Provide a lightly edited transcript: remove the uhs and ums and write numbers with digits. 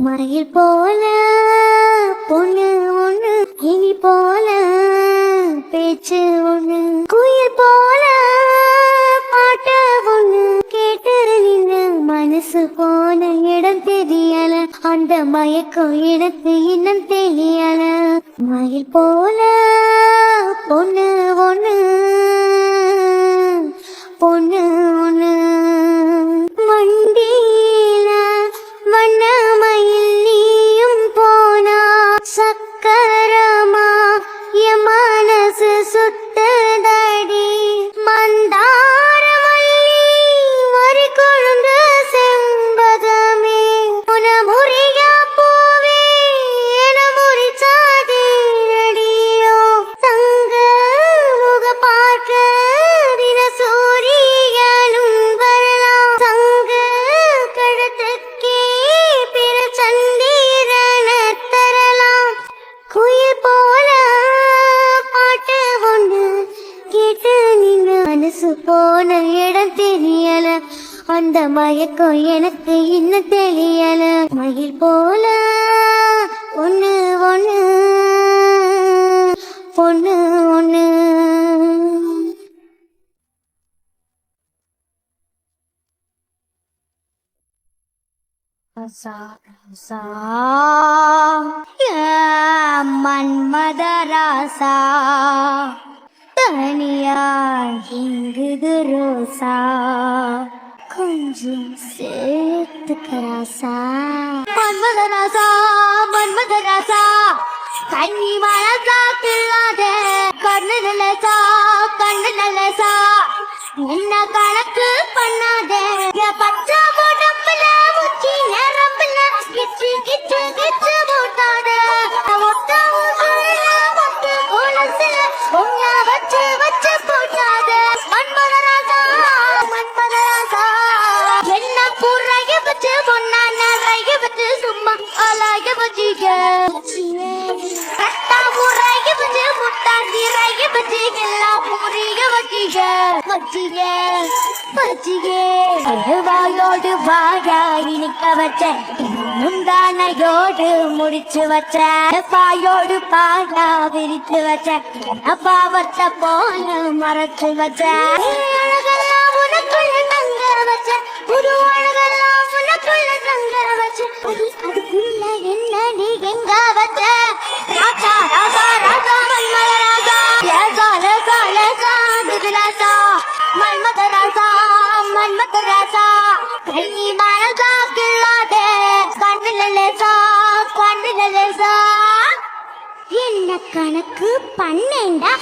மயில் போல பொண்ணு ஒண்ணு, கிளி போல பேச்சு ஒண்ணு, குயில் போல பாட்ட ஒண்ணு கேட்டு நின்று மனசு போன இடம் தெரியல, அந்த மயக்கம் எனக்கு இன்னும் தெரியல. மயில் போல பொண்ணு ஒண்ணு, பொண்ணு ஒண்ணு வண்டியில வண்ணமயில் நீயும் போனா சக்கரமா என் மனசு சுத்ததடி. மந்தாரமல்லி ஒரு கொழுந்து செம்பகமே உன முறியா பூவே என முறிச்சாதே அடியோ. தங்க முக பார்க்க தின சூரியனும் வரலாம், தங்க கழுத்துக்கே பிற சந்திரன தரலாம். குயில் போல பாட்டு ஒண்ணு கேட்டு நின்று மனசு போன இடம் தெரியல, அந்த மயக்கம் எனக்கு இன்னும் தெரியல. மயில் போல ஒண்ணு ஒண்ணு, பொண்ணு ஒண்ணு. மன்மதராசா தனியா இங்குது ரோசா, கொஞ்சம் சேர்த்துக்கராசா. மன்மதராசா மன்மதராசா கண்ணி மழகா கிள்ளாத கண்ணு நல்லசா, கண்ணு நல்லசா என்ன கணக்கு பண்ணாத. பச்சை உடம்புல முச்சி நரம்புல கிச்சு கிச்சு கிச்சு போட்டாத. ஒட்ட ஒட்டு கொலசுல பொங்க வச்சு வச்சு போட்டாத. மன்மதராசா மன்மதராசா என்ன புறைய வச்சு பொண்ணா நிறைய வச்சு சும்மா அழக வச்சிக்க. கட்டா புறைய வச்சு முட்டா நிறைய வச்சு எல்லாம் புரிய வச்சிக்க வச்சிக்க வச்சிக்க. வாயோடு வாயா இனிக்க வச்ச முந்தானையோடு முடிச்சு வச்ச, பாயோடு பாயா விரித்து வச்ச பாவத்தை போல மறைச்சு வச்ச. அழகெல்லாம் உனக்குள்ள தங்க வச்ச, புது அழகெல்லாம் உனக்குள்ள தங்க வச்ச, அதுக்குள்ள என்ன நீ எங்க வச்ச. ராசா ராசா ராசா மன்மதராசா லேசா லேசா லேசா மிதிலாசா. மன்மதராசா மன்மதராசா கண்ணி மழகா கிள்ளாதே கண்ணுல லேசா, கண்ணுல லேசா என்ன கணக்கு பண்ணேண்டா.